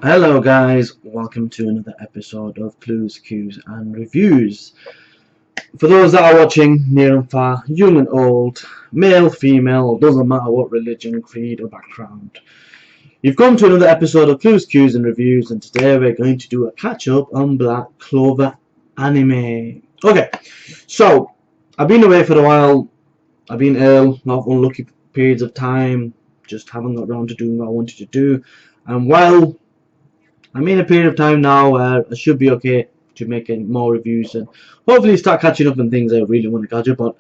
Hello guys, welcome to another episode of Clues, Cues and Reviews. For those that are watching near and far, young and old, male, female, doesn't matter what religion, creed or background, you've come to another episode of Clues, Cues and Reviews, and today we're going to do a catch-up on Black Clover Anime. Okay, so I've been away for a while, I've been ill, not unlucky periods of time, just haven't got around to doing what I wanted to do, and while I'm in a period of time now where I should be okay to making more reviews and hopefully start catching up on things I really want to catch up on.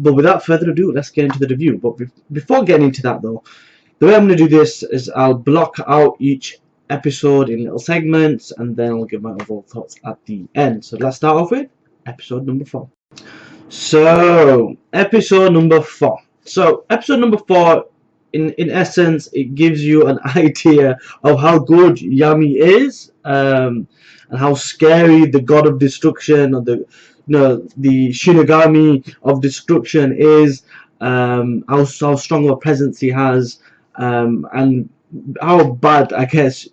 But without further ado, let's get into the review. But before getting into that though, the way I'm going to do this is I'll block out each episode in little segments and then I'll give my overall thoughts at the end. So let's start off with episode number 4. So, episode number 4. So, episode number 4, in essence, it gives you an idea of how good Yami is, and how scary the god of destruction, or the Shinigami of destruction is, how strong of a presence he has, and how bad, I guess,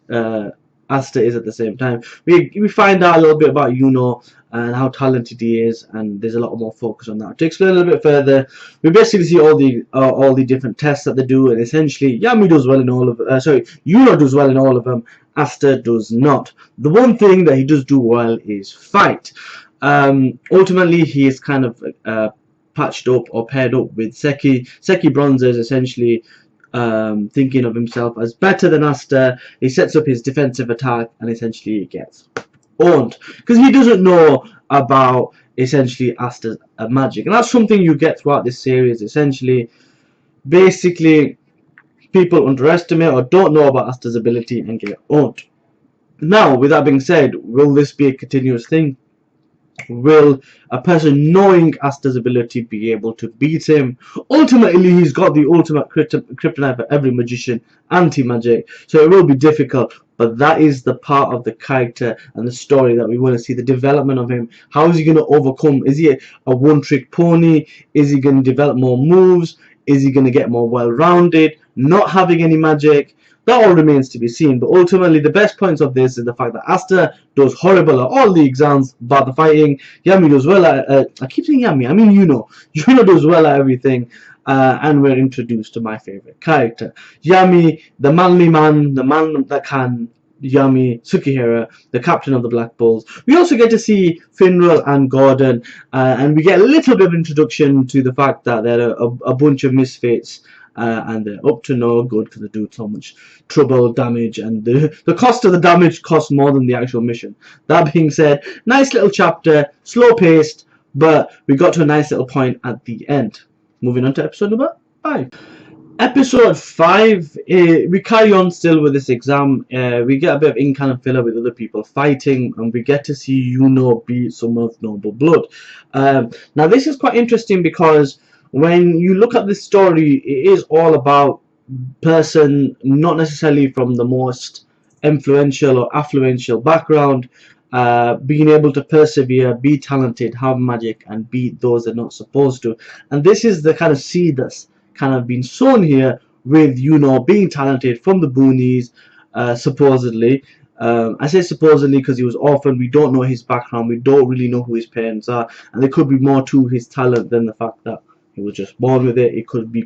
Asta is at the same time. We find out a little bit about Yuno and how talented he is, and there's a lot more focus on that. To explain a little bit further, we basically see all the different tests that they do, and essentially Yami does well in all of Yuno does well in all of them. Asta does not. The one thing that he does do well is fight. Ultimately, he is kind of patched up or paired up with Seki. Seki Bronze is essentially thinking of himself as better than Asta. He sets up his defensive attack and essentially he gets owned because he doesn't know about essentially Asta's magic, and that's something you get throughout this series. Essentially, basically, people underestimate or don't know about Asta's ability and get owned. Now, with that being said, will this be a continuous thing? Will a person knowing Asta's ability be able to beat him? Ultimately, he's got the ultimate kryptonite for every magician, anti-magic, so it will be difficult, but that is the part of the character and the story that we want to see, the development of him. How is he going to overcome? Is he a one-trick pony? Is he going to develop more moves? Is he going to get more well-rounded, not having any magic? That all remains to be seen, but ultimately the best points of this is the fact that Asta does horrible at all the exams about the fighting. Yami does well at, I keep saying Yami, I mean Yuno. Yuno does well at everything, and we're introduced to my favorite character. Yami, the manly man, the man that can. Yami, Tsukihira, the captain of the Black Bulls. We also get to see Finral and Gordon, and we get a little bit of introduction to the fact that they're a bunch of misfits. And they're up to no good because they do so much trouble, damage, and the cost of the damage costs more than the actual mission. That being said, nice little chapter, slow paced, but we got to a nice little point at the end. Moving on to episode number 5. Episode 5, we carry on still with this exam. We get a bit of in-canon filler with other people fighting, and we get to see Yuno beat someone of noble blood. Now this is quite interesting because when you look at this story, it is all about person not necessarily from the most influential or affluential background, being able to persevere, be talented, have magic, and beat those they're not supposed to. And this is the kind of seed that's kind of been sown here with being talented from the boonies, supposedly. I say supposedly because he was orphaned. We don't know his background. We don't really know who his parents are, and there could be more to his talent than the fact that he was just born with it. He could be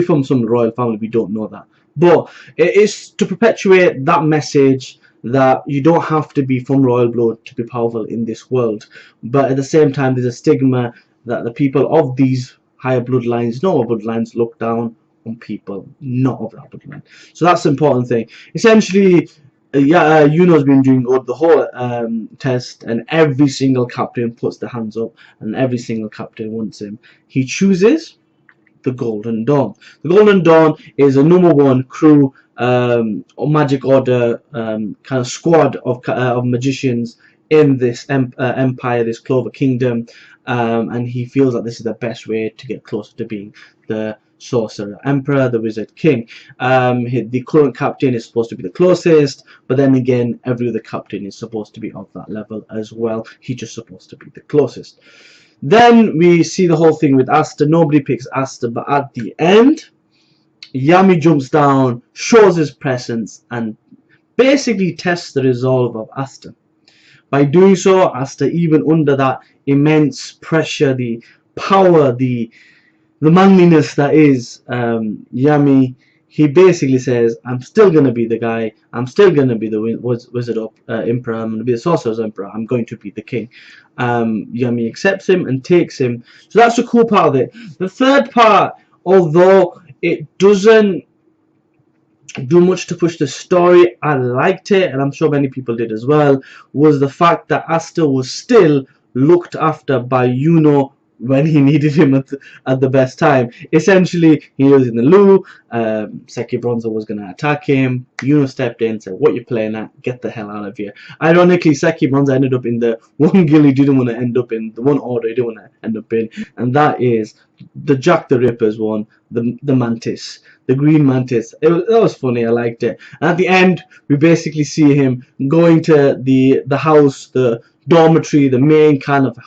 from some royal family. We don't know that. But it is to perpetuate that message that you don't have to be from royal blood to be powerful in this world. But at the same time, there's a stigma that the people of these higher bloodlines, normal bloodlines, look down on people not of that bloodline. So that's the important thing. Essentially, Yuno's been doing good the whole test, and every single captain puts their hands up, and every single captain wants him. He chooses the Golden Dawn. The Golden Dawn is a #1 crew, or magic order kind of squad of magicians in this empire, this Clover Kingdom, and he feels that this is the best way to get closer to being the Sorcerer Emperor, the Wizard King. The current captain is supposed to be the closest, but then again, every other captain is supposed to be of that level as well. He's just supposed to be the closest. Then we see the whole thing with Asta. Nobody picks Asta, but at the end, Yami jumps down, shows his presence, and basically tests the resolve of Asta. By doing so, Asta, even under that immense pressure, the power, the manliness that is Yami, he basically says, I'm still going to be the guy, I'm still going to be the Wizard of Emperor, I'm going to be the Sorcerer's Emperor, I'm going to be the king. Yami accepts him and takes him. So that's the cool part of it. The third part, although it doesn't do much to push the story, I liked it, and I'm sure many people did as well, was the fact that Asta was still looked after by Yuno when he needed him at the best time. Essentially, he was in the loo, Seki Bronzer was going to attack him, Yuno stepped in and said, what you playing at? Get the hell out of here. Ironically, Seki Bronzer ended up in the one guild he didn't want to end up in, the one order he didn't want to end up in, and that is the Jack the Ripper's one, the Mantis. The green mantis. That was funny. I liked it. And at the end, we basically see him going to the house, the dormitory, the main kind of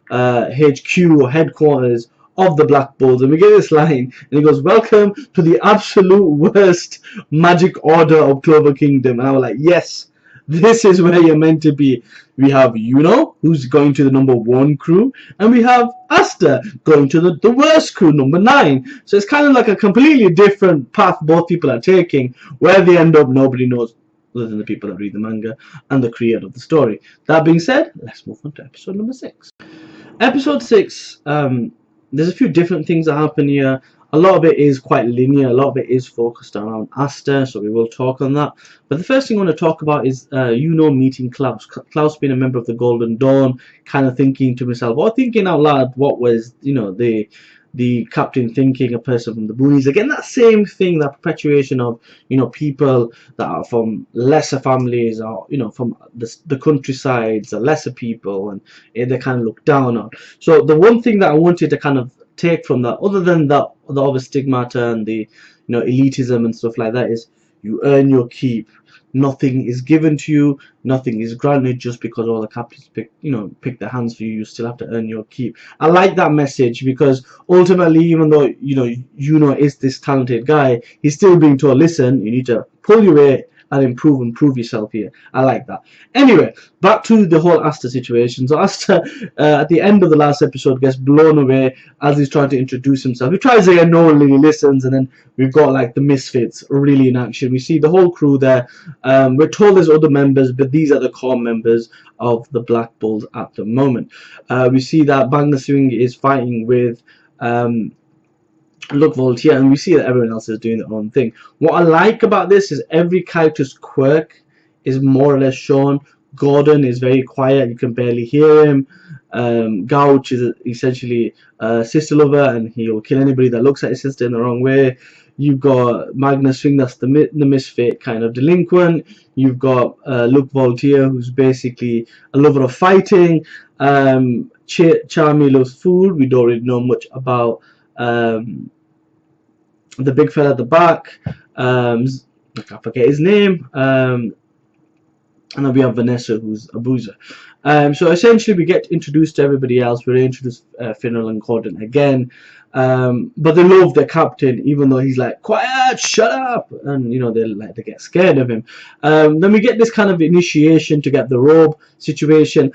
HQ or headquarters of the Black Bulls, and we get this line, and he goes, "Welcome to the absolute worst magic order of Clover Kingdom." And I was like, yes, this is where you're meant to be. We have Yuno, who's going to the #1 crew, and we have Asta going to the worst crew, #9. So it's kind of like a completely different path both people are taking. Where they end up, nobody knows other than the people that read the manga and the creator of the story. That being said, let's move on to episode number 6. Episode 6, there's a few different things that happen here. A lot of it is quite linear, a lot of it is focused around Asta, so we will talk on that. But the first thing I want to talk about is Yuno meeting Klaus. Klaus being a member of the Golden Dawn, kind of thinking to himself, or thinking out loud, what was, the captain thinking, a person from the boonies. Again, that same thing, that perpetuation of, people that are from lesser families, or, from the countrysides, the lesser people, and they kind of look down on. So the one thing that I wanted to kind of take from that, other than the other stigmata and the elitism and stuff like that, is you earn your keep. Nothing is given to you, nothing is granted just because all the captains pick their hands for you. You still have to earn your keep. I like that message, because ultimately, even though Yuno is this talented guy, he's still being told, listen, you need to pull your weight and improve yourself here. I like that. Anyway, back to the whole Asta situation. So Asta, at the end of the last episode, gets blown away as he's trying to introduce himself. He tries again, no one really listens, and then we've got like the Misfits really in action. We see the whole crew there. We're told there's other members, but these are the core members of the Black Bulls at the moment. We see that Bang Swing is fighting with Voltaire, and we see that everyone else is doing their own thing. What I like about this is every character's quirk is more or less shown. Gordon is very quiet, you can barely hear him. Gouch is essentially a sister lover, and he'll kill anybody that looks at his sister in the wrong way. You've got Magnus Swing, that's the misfit kind of delinquent. You've got Luke Voltaire, who's basically a lover of fighting. Charmy loves food. We don't really know much about the big fella at the back. I can't forget his name. And then we have Vanessa, who's a boozer. So essentially, we get introduced to everybody else. We're introduced Finral and Gordon again. But they love their captain, even though he's like, quiet, shut up, and they get scared of him. Then we get this kind of initiation to get the robe situation.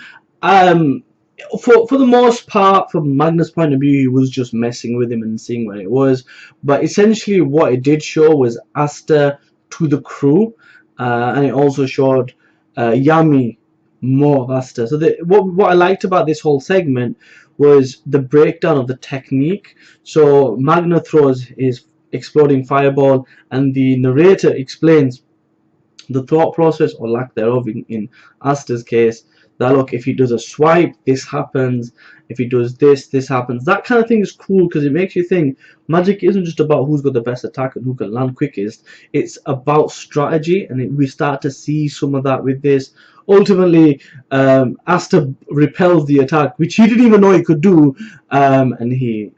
For the most part, from Magnus' point of view, he was just messing with him and seeing what it was. But essentially, what it did show was Asta to the crew, and it also showed Yami more of Asta. So what I liked about this whole segment was the breakdown of the technique. So Magna throws his exploding fireball, and the narrator explains the thought process, or lack thereof, in Asta's case. That look, if he does a swipe, this happens. If he does this happens. That kind of thing is cool, because it makes you think magic isn't just about who's got the best attack and who can land quickest. It's about strategy, and we start to see some of that with this. Ultimately, Asta repels the attack, which he didn't even know he could do, and he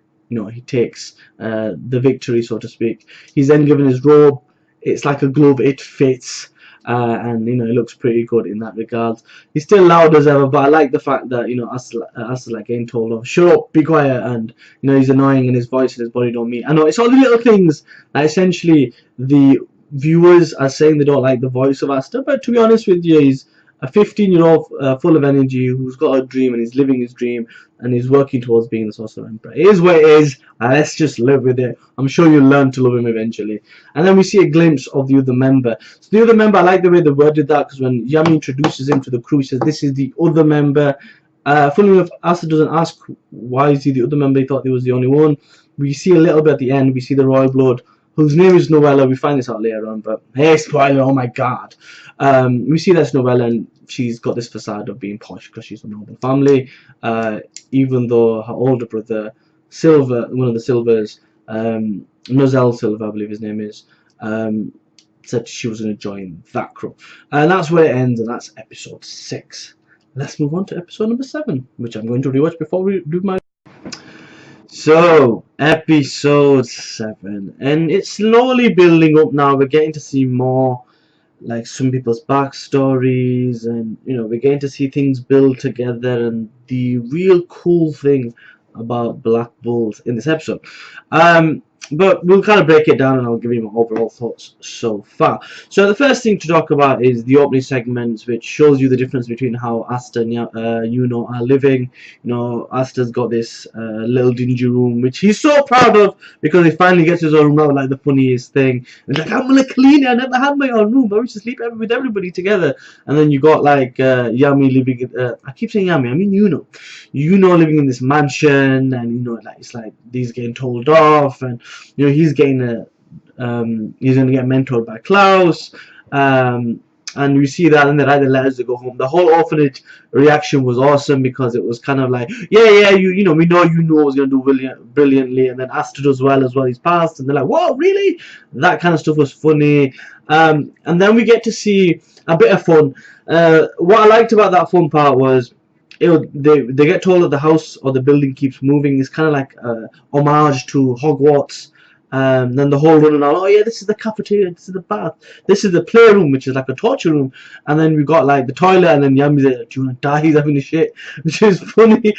takes the victory, so to speak. He's then given his robe. It's like a glove. It fits. And it looks pretty good in that regard. He's still loud as ever, but I like the fact that Asta's like getting told off, shut up, be quiet, and he's annoying, and his voice and his body don't meet. I know it's all the little things that essentially the viewers are saying they don't like the voice of Asta, but to be honest with you, he's a 15-year-old full of energy who's got a dream and he's living his dream and he's working towards being the Sorcerer Emperor. It is what it is, and let's just live with it. I'm sure you'll learn to love him eventually. And then we see a glimpse of the other member. So the other member, I like the way they worded that, because when Yami introduces him to the crew, he says this is the other member. Funny enough, Asta doesn't ask why is he the other member. He thought he was the only one. We see a little bit at the end. We see the Royal Blood, whose name is Novella. We find this out later on, but hey, spoiler! Oh my god. We see that's Novella, and she's got this facade of being posh because she's a noble family. Even though her older brother, Silver, one of the Silvers, Nozel Silver, I believe his name is, said she was going to join that crew, and that's where it ends, and that's episode 6. Let's move on to episode number 7, which I'm going to rewatch before we do my. So, episode 7, and it's slowly building up now. We're getting to see more, like, some people's backstories, and, you know, we're getting to see things build together, and the real cool thing about Black Bulls in this episode. But we'll kind of break it down and I'll give you my overall thoughts so far. So the first thing to talk about is the opening segments, which shows you the difference between how Asta and Yuno are living. You know, Asta's got this little dingy room, which he's so proud of because he finally gets his own room. That was like the funniest thing. It's like, I'm going to clean it. I never had my own room. I used to sleep with everybody together. And then you got like Yami living, I keep saying Yami, I mean Yuno. Yuno living in this mansion, and you know, like it's like these getting told off, and you know he's getting he's gonna get mentored by Klaus, and we see that, and they write the letters to go home. The whole orphanage reaction was awesome because it was kind of like, yeah, you know, we know Yuno was gonna do brilliantly, and then Asta does well as well. He's passed, and they're like, whoa, really? That kind of stuff was funny, and then we get to see a bit of fun. What I liked about that fun part was, they get told that the house or the building keeps moving. It's kind of like homage to Hogwarts. Then the whole running on, oh yeah, this is the cafeteria, this is the bath, this is the playroom, which is like a torture room, and then we got like the toilet, and then Yami's like, do you want to die? He's having a shit, which is funny.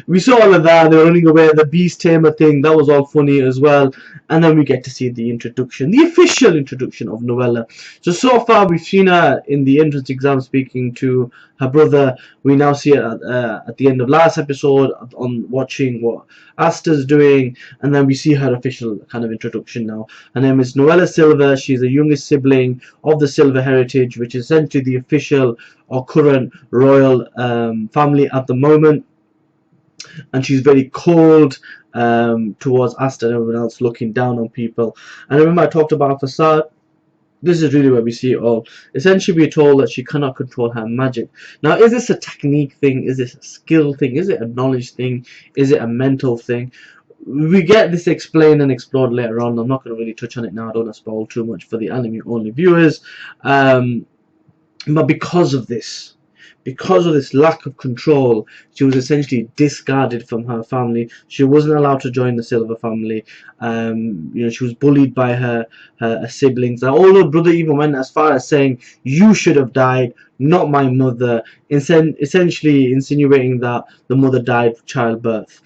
We saw all of that. They were running away, the beast tamer thing, that was all funny as well. And then we get to see the introduction, the official introduction of Novella. So far we've seen her in the entrance exam speaking to her brother. We now see it at the end of last episode on watching what Asta's doing, and then we see her official kind of introduction now. Her name is Novella Silver. She's the youngest sibling of the Silver heritage, which is essentially the official or current royal family at the moment, and she's very cold towards Asta and everyone else, looking down on people. And remember I talked about facade. This is really where we see it all. Essentially, we're told that she cannot control her magic. Now, is this a technique thing? Is this a skill thing? Is it a knowledge thing? Is it a mental thing? We get this explained and explored later on. I'm not going to really touch on it now. I don't want to spoil too much for the anime-only viewers. But because of this lack of control, she was essentially discarded from her family. She wasn't allowed to join the Silver family. You know, she was bullied by her siblings. Her older brother even went as far as saying, "You should have died, not my mother," essentially insinuating that the mother died of childbirth.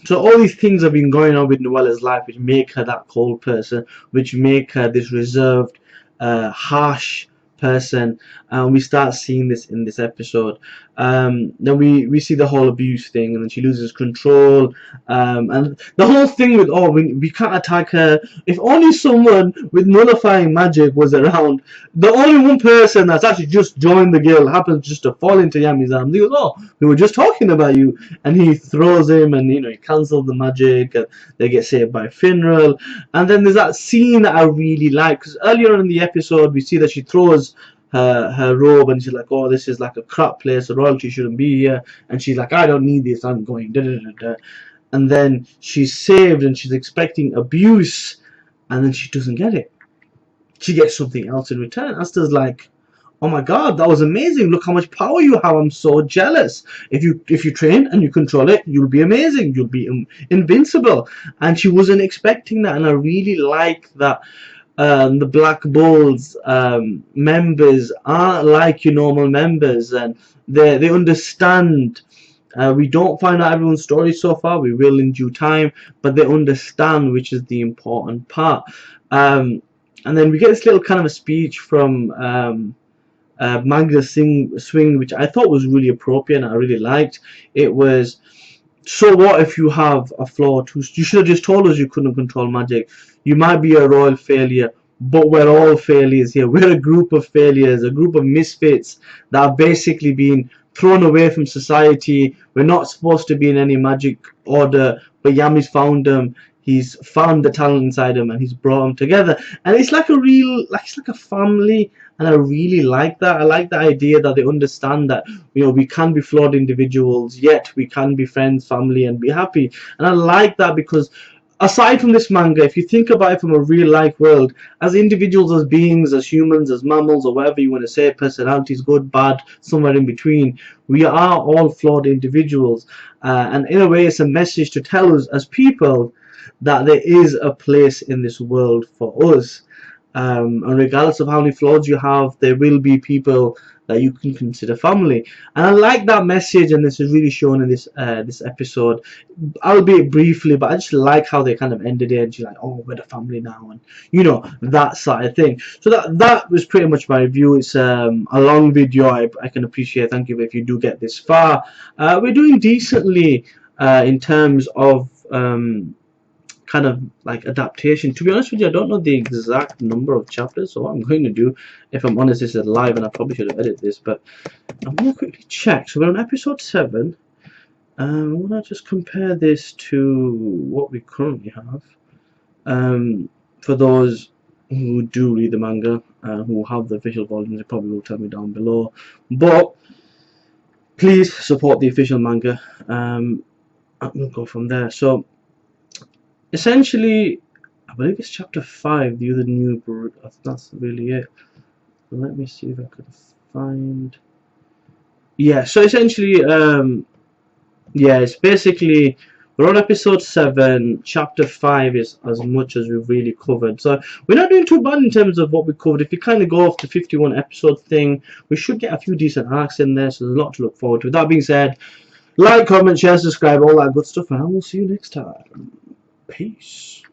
So all these things have been going on with Novella's life, which make her that cold person, which make her this reserved, harsh person, and we start seeing this in this episode. Then we see the whole abuse thing, and then she loses control, and the whole thing with, oh, we can't attack her. If only someone with nullifying magic was around. The only one person that's actually just joined the guild happens just to fall into Yami's arms. He goes, oh, we were just talking about you, and he throws him, and you know, he cancelled the magic, and they get saved by Finral. And then there's that scene that I really like, because earlier in the episode we see that she throws her robe, and she's like, oh, this is like a crap place, the royalty shouldn't be here, and she's like, I don't need this, I'm going, da, da, da, da. And then she's saved, and she's expecting abuse, and then she doesn't get it. She gets something else in return. Asta's like, oh my god, that was amazing, look how much power you have, I'm so jealous. If you train and you control it, you'll be amazing, you'll be invincible. And she wasn't expecting that, and I really like that. The Black Bulls members aren't like your normal members, and they understand We don't find out everyone's story so far. We will in due time, but they understand, which is the important part. And then we get this little kind of a speech from Manga Swing, which I thought was really appropriate and I really liked. It was, so what if you have a flaw too? You should have just told us you couldn't control magic. You might be a royal failure, but we're all failures here. We're a group of failures, a group of misfits that have basically been thrown away from society. We're not supposed to be in any magic order, but Yami's found them. He's found the talent inside him and he's brought them together. And it's like a real, like it's like a family. And I really like that. I like the idea that they understand that, you know, we can be flawed individuals, yet we can be friends, family, and be happy. And I like that because aside from this manga, if you think about it from a real life world, as individuals, as beings, as humans, as mammals, or whatever you want to say, personalities, good, bad, somewhere in between, we are all flawed individuals. And in a way, it's a message to tell us as people that there is a place in this world for us. And regardless of how many flaws you have, there will be people that you can consider family. And I like that message, and this is really shown in this this episode, albeit briefly, but I just like how they kind of ended it, and she's like, oh, we're the family now, and you know, that side of thing. So that was pretty much my review. It's a long video. I can appreciate, thank you if you do get this far. We're doing decently in terms of kind of like adaptation. To be honest with you, I don't know the exact number of chapters, so what I'm going to do, if I'm honest, this is live and I probably should have edited this, but I'm going to quickly check. So we're on episode 7. I want to just compare this to what we currently have. For those who do read the manga, who have the official volumes, they probably will tell me down below, but please support the official manga. We'll go from there. So essentially, I believe it's chapter 5, the other new bird. That's really it. Let me see if I could find. Yeah, so essentially, yeah, it's basically, we're on episode 7. Chapter 5 is as much as we've really covered. So we're not doing too bad in terms of what we covered. If you kind of go off the 51 episode thing, we should get a few decent arcs in there, so there's a lot to look forward to. With that being said, like, comment, share, subscribe, all that good stuff, and I will see you next time. Peace.